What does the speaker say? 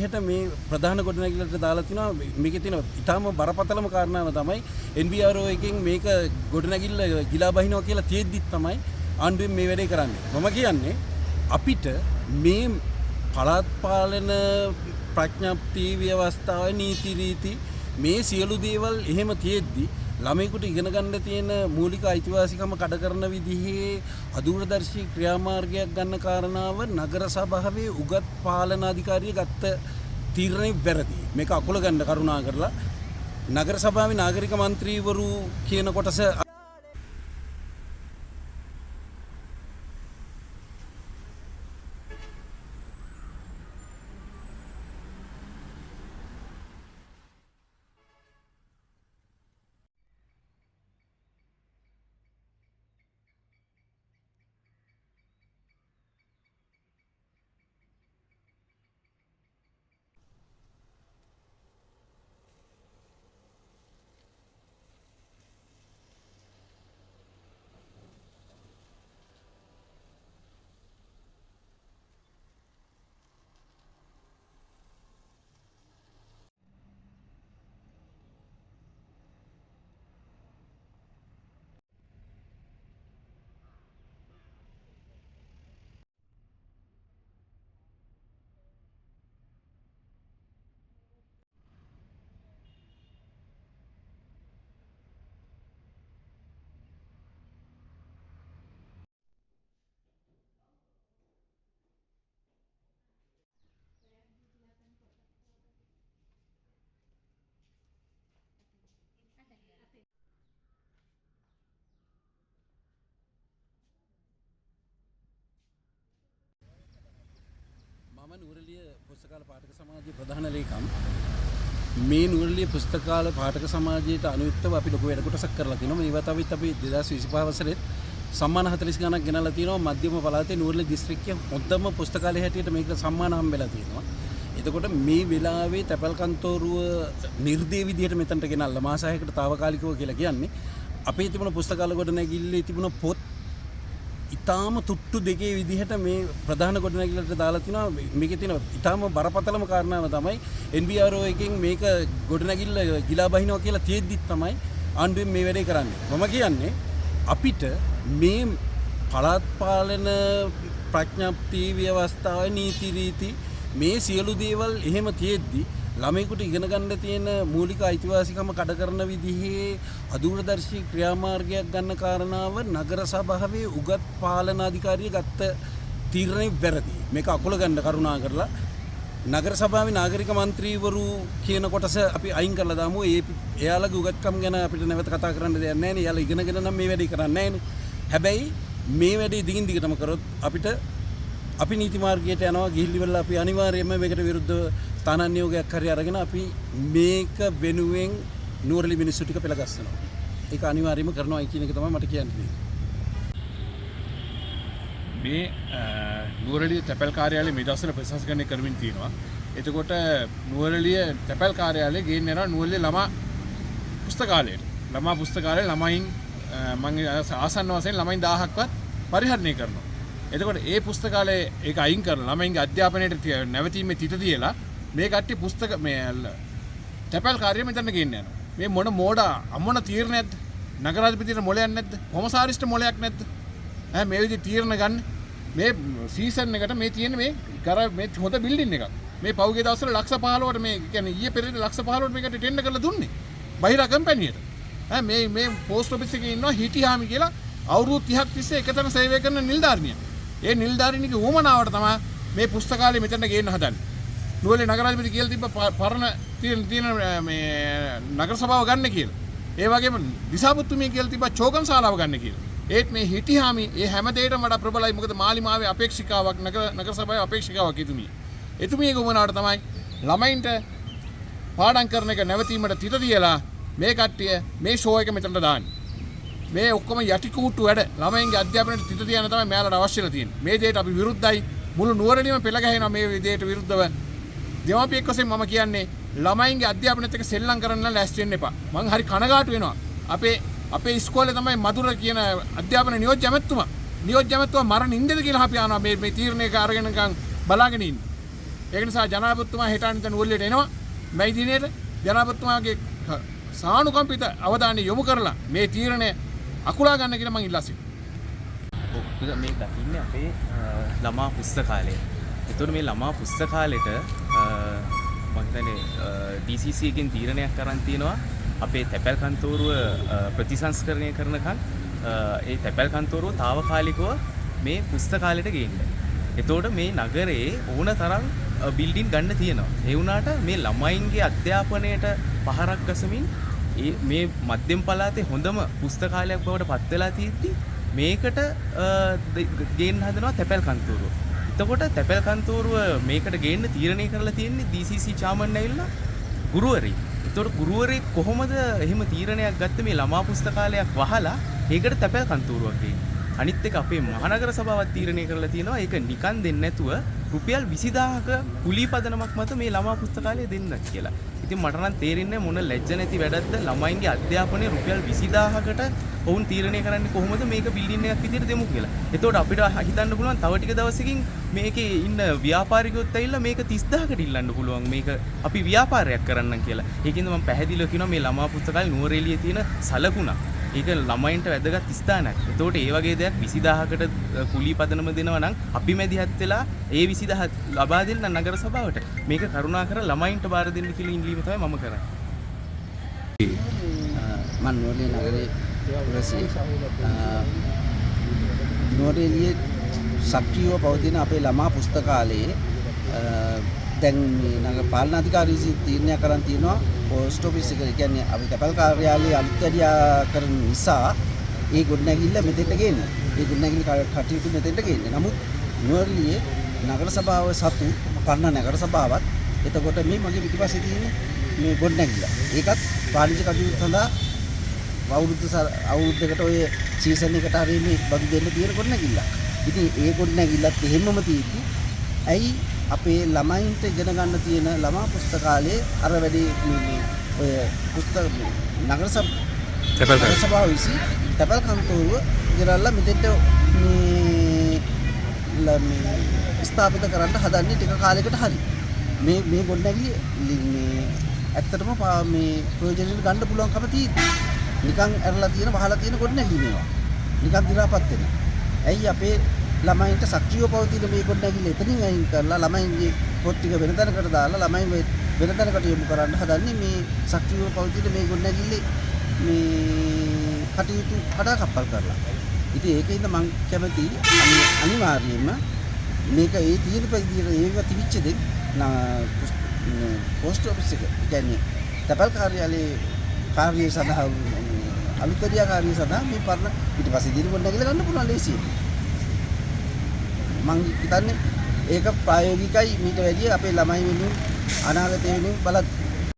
විදිහට මේ ප්‍රධාන ගොඩනැගිල්ලට දාලා තිනවා. මේකේ තියෙන ඊටාම බරපතලම කාරණාව තමයි NBRO එකෙන් මේක ගොඩනැගිල්ල ගිලා බහිනවා කියලා තියෙද්දිත් තමයි ආණ්ඩුවෙන් මේ වැඩේ කරන්නේ. මම කියන්නේ අපිට මේ පළාත් පාලන ප්‍රඥප්ති ව්‍යවස්ථාවේ නීති රීති මේ සියලු දේවල් එහෙම තියෙද්දි ළමයිකට ඉගෙන ගන්න තියෙන මූලික අයිතිවාසිකම කඩ කරන විදිහේ අදූරදර්ශී ක්‍රියාමාර්ගයක් ගන්න කාරණාව නගර සභාවේ උගත් පාලන අධිකාරිය ගත්ත තීරණය වැරදි. මේක අකුල ගන්න කරුණා කරලා නගර සභාවේ නාගරික මන්ත්‍රීවරු කියන කොටස මම නුවරඑළිය පුස්තකාල පාඨක සමාජයේ ප්‍රධාන ලේකම්. මේ නුවරඑළිය පුස්තකාල පාඨක සමාජයට අනුයුක්තව අපි ලොකු වැඩ කොටසක් කරලා තිනවා. මේ වතාවෙත් අපි 2025 වසරේ සම්මාන 40 ගණක් ගෙනල්ලා තිනවා. මධ්‍යම පළාතේ නුවරඑළිය දිස්ත්‍රික්කයේ හොඳම පුස්තකාලය හැටියට මේකට සම්මාන හම්බෙලා තියෙනවා. එතකොට මේ වෙලාවේ තැපැල් කන්තෝරුව නිර්දේ විදිහට මෙතනට ගෙනල්ලා මාස 6කට తాවකාලිකව කියලා කියන්නේ අපේ තිබුණ පුස්තකාල ගොඩනැගිල්ලේ තිබුණ පොත් ඊටාම තුට්ටු දෙකේ විදිහට මේ ප්‍රධාන ගොඩනැගිල්ලට දාලා තිනවා. මේකේ තියෙන ඊටාම බරපතලම කාරණාව තමයි NBRO එකෙන් මේක ගොඩනැගිල්ල ගිලා බහිනවා කියලා තියෙද්දිත් තමයි ආණ්ඩුවෙන් මේ වැඩේ කරන්නේ. මම කියන්නේ අපිට මේ පළාත් පාලන ප්‍රඥප්ති ව්‍යවස්ථාවේ නීති රීති මේ සියලු දේවල් එහෙම තියෙද්දි ළමයිකට ඉගෙන ගන්න තියෙන මූලික අයිතිවාසිකම කඩ කරන විදිහේ අදූරදර්ශී ක්‍රියාමාර්ගයක් ගන්න කාරණාව නගර සභාවේ උගත් පාලන අධිකාරිය ගත්ත තීරණය වැරදි. මේක අකුල ගන්න කරුණා කරලා නගර සභාවේ නාගරික මන්ත්‍රීවරු කියන කොටස අපි අයින් කරලා දාමු. එයාලගේ උගත්කම් ගැන අපිට නැවත කතා කරන්න දෙයක් නැහැ නේ. එයාලා ඉගෙනගෙන නම් මේ වැඩේ කරන්නේ නැහැ නේ. හැබැයි මේ වැඩේ දිගින් දිගටම කරොත් අපිට අපි නීති මාර්ගයට යනවා. ගිහිල්ලිවල අපි අනිවාර්යයෙන්ම මේකට විරුද්ධව ස්ථාන නියෝගයක් හරි අරගෙන අපි මේක වෙනුවෙන් නුවරඑළිය මිනිස්සු ටික පෙළගස්සනවා. ඒක අනිවාර්යයෙන්ම කරනවා කියන එක තමයි මට කියන්න තියෙන්නේ. මේ නුවරඑළිය තැපැල් කාර්යාලය මේ දවස්වල ප්‍රශංසනය කරමින් තියෙනවා. එතකොට නුවරඑළිය තැපැල් කාර්යාලය ගේන්න යනවා නුවරඑළිය ළමා පුස්තකාලයට. ළමා පුස්තකාලේ ළමයින් මම ආසන්න වශයෙන් ළමයින් 1000ක්වත් පරිහරණය කරනවා. එතකොට ඒ පුස්තකාලේ ඒක අයින් කරලා ළමයින්ගේ අධ්‍යාපනයට නැවතීමේ තිත තියලා මේ කට්ටිය පුස්තක මේ තැපැල් කාර්යය මෙතන ගේන්න යනවා. මේ මොන මෝඩා අමොන තීරණයක්ද? නගරාධිපතිට මොලයක් නැද්ද? කොමසාරිස්ට මොලයක් නැද්ද? මේ විදිහේ තීරණ ගන්න මේ සීසන් එකට මේ තියෙන මේ හොඳ බිල්ඩින් එකක්. මේ පෞගේ දවස්වල ලක්ෂ 15කට මේ කියන්නේ ඊයේ පෙරේද ලක්ෂ 15කට මේකට ටෙන්ඩර් කරලා දුන්නේ. බහිරා කම්පැනියට. මේ පෝස්ට් ඔෆිස් එකේ ඉන්නවා හිටියාමි කියලා අවුරුදු 30ක් තිස්සේ එකතැන සේවය කරන නිලධාරිනියක්. ඒ නිලධාරිනියගේ උවමනාවට තමයි මේ පුස්තකාලය මෙතනට ගේන්න හදන්නේ. නුවරඑළිය නගරාධිපති කියලා තිබ්බ පරණ තියෙන මේ නගර සභාව ගන්න කියලා. ඒ වගේම දිසාපුත්තුමිය කියලා තිබ්බ චෝගම් ශාලාව ගන්න කියලා. ඒත් මේ හිටියාමි ඒ හැම දෙයකටම වඩා ප්‍රබලයි. මොකද මාලිමාවේ අපේක්ෂිකාවක් නගර සභාවේ අපේක්ෂිකාවක් එතුමිය. එතුමියගේ උවමනාවට තමයි ළමයින්ට පාඩම් කරන එක නැවතීමට තිත තියලා මේ කට්ටිය මේ ෂෝ එක මෙතනට දාන්නේ. මේ ඔක්කොම යටි කූට්ටු වැඩ ළමයින්ගේ අධ්‍යාපනයට තිත තියන තමයි මෙයාලට අවශ්‍යලා තියෙන්නේ. මේ දෙයට අපි විරුද්ධයි. මුළු නුවරඑළියම පෙළ ගැහෙනවා මේ දෙයට විරුද්ධව. දෙමාපියෙක් වශයෙන් මම කියන්නේ ළමයින්ගේ අධ්‍යාපනයත් එක්ක සෙල්ලම් කරන්න ලෑස්ති වෙන්න එපා. මං හරි කනගාටු වෙනවා. අපේ ඉස්කෝලේ තමයි මధుර කියන අධ්‍යාපන නියෝජ්‍ය ඇමතුමා මරණ ඉන්දද කියලා අපි අහනවා මේ තීරණයක අරගෙන නිකන් බලාගෙන ඉන්නේ. ඒක නිසා ජනාධිපතිතුමා හෙට අනිත් නුවරඑළියට එනවා. මේ දිනේට ජනාධිපතිතුමාගේ සානුකම්පිත අවධානය යොමු කරලා මේ තීරණය අකුලා ගන්න කියලා මම ඉල්ලා සිටිනවා. මේ දකින්නේ අපේ ළමා පුස්තකාලය. ඒතකොට මේ ළමා පුස්තකාලෙට මම හිතන්නේ DCC එකෙන් තීරණයක් අරන් තියෙනවා අපේ තැපැල් කන්තෝරුව ප්‍රතිසංස්කරණය කරනකන් ඒ තැපැල් කන්තෝරුව తాවකාලිකව මේ පුස්තකාලෙට ගේන්න. එතකොට මේ නගරේ ඕන තරම් බිල්ඩින් ගන්න තියෙනවා. ඒ වුණාට මේ ළමයින්ගේ අධ්‍යාපනයට පහරක් ගසමින් මේ මධ්‍යම පළාතේ හොඳම පුස්තකාලයක් බවට පත් වෙලා තියෙද්දි මේකට ගේන්න හදනවා තැපැල් කන්තෝරුව. එතකොට තැපැල් කන්තෝරුව මේකට ගේන්න තීරණය කරලා තියෙන්නේ DCC චාමන් ඇවිල්ලා ගුරුවරයෙක්. එතකොට ගුරුවරයෙක් කොහොමද එහෙම තීරණයක් ගත්තේ මේ ළමා පුස්තකාලයක් වහලා ඒකට තැපැල් කන්තෝරුවක් ගේන්නේ? අනිත් එක අපේ මහනගර සභාවත් තීරණය කරලා තියෙනවා ඒක නිකන් දෙන්නේ නැතුව රුපියල් 20000ක කුලී පදනමක් මත මේ ළමා පුස්තකාලය දෙන්නත් කියලා. ඉතින් මට නම් තේරෙන්නේ මොන ලැජ්ජ නැති වැඩක්ද ළමයින්ගේ අධ්‍යාපනය රුපියල් 20000කට ඔවුන් තීරණය කරන්නේ කොහොමද මේක බිල්ඩින් එකක් විදියට දෙමු කියලා. එතකොට අපිට හිතන්න පුළුවන් තව ටික දවසකින් මේකේ ඉන්න ව්‍යාපාරිකයොත් ඇවිල්ලා මේක 30000කට ඉල්ලන්න පුළුවන් මේක අපි ව්‍යාපාරයක් කරන්නම් කියලා. ඒකින්ද මම පැහැදිලිව කියනවා මේ ළමා පුස්තකාලේ නුවරඑළියේ තියෙන සලකුණක්. ඒක ළමයින්ට වැදගත් ස්ථානයක්. එතකොට ඒ වගේ දෙයක් 20000කට කුලී පදනම දෙනවා නම් අපි මැදිහත් වෙලා ඒ 20000 ලබා දෙන්න නගර සභාවට. මේක කරුණාකර ළමයින්ට බාර දෙන්න කියලා ඉල්ලීම තමයි මම කරන්නේ. මම නුවරඑළිය නගරේ පුරසී නුවරඑළියේ සක්‍රියව පවතින අපේ ළමා පුස්තකාලයේ දැන් මේ නගර පාලනාධිකාරී විසින් තීරණයක් කරන් තියෙනවා පෝස්ට් ඔෆිස් එක කියන්නේ අපි තැපැල් කාර්යාලයේ අලුත් වැඩියා කරන නිසා ඒ ගොඩනැගිල්ල මෙතෙන්ට ගේන්න. ඒ ගොඩනැගිලි කටයුතු මෙතෙන්ට ගේන්න. නමුත් නුවරඑළියේ නගර සභාව සතු පන්න නගර සභාවත් එතකොට මේ මගේ පිටිපස්සේ තියෙන මේ ගොඩනැගිල්ල. ඒකත් වාණිජ්‍ය කටයුතු සඳහා අවුරුද්දකට ඔය සීසන් එකට හරි මේ බදු දෙන්න තියෙන ගොඩනැගිල්ල. ඉතින් ඒ ගොඩනැගිල්ලත් එහෙමම තියෙද්දි ඇයි අපේ ළමයින්ට ඉගෙන ගන්න තියෙන ළමා පුස්තකාලයේ අර වැඩි මේ ඔය පුස්තක නගර සභාව විසින් තැපැල් කන්තෝරුව ඉරල්ලා මෙතෙන්ට මේ ස්ථාපිත කරන්න හදන්නේ ටික කාලයකට හරි. මේ ගොඩනැගිලි මේ ඇත්තටම මේ ප්‍රයෝජනෙට ගන්න පුළුවන්කම තියෙනවා. නිකන් ඇරලා තියෙන වහලා තියෙන ගොඩනැගිලි මේවා. නිකන් දි รา පත් වෙන. ඇයි අපේ ළමයින්ට සක්‍රියව පවතින මේ ගොඩනැගිල්ල එතනින් අයින් කරලා ළමයින්ගේ පොත් ටික වෙන තැනකට දාලා ළමයින් වෙන තැනකට යොමු කරන්න හදන්නේ මේ සක්‍රියව පවතින මේ ගොඩනැගිල්ලේ මේ කටයුතු කඩාකප්පල් කරලා. ඉතින් ඒකින්ද මම කැමති අනිවාර්යයෙන්ම මේක ඒ තියෙන ප්‍රතිදින ඒව තිබිච්ච දෙයක් පෝස්ට් ඔෆිස් එක කියන්නේ තැපැල් කාර්යාලයේ කාර්යය සඳහා අලුතරියා කාර්යය සඳහා මේ පරණ ඊට පස්සේ දින ගොඩනැගිල්ල ගන්න පුළුවන් ලේසියෙන්. මං හිතන්නේ ඒක ප්‍රායෝගිකයි මීට වැඩිය අපේ ළමයි වෙනුවෙන් අනාගතය වෙනුවෙන්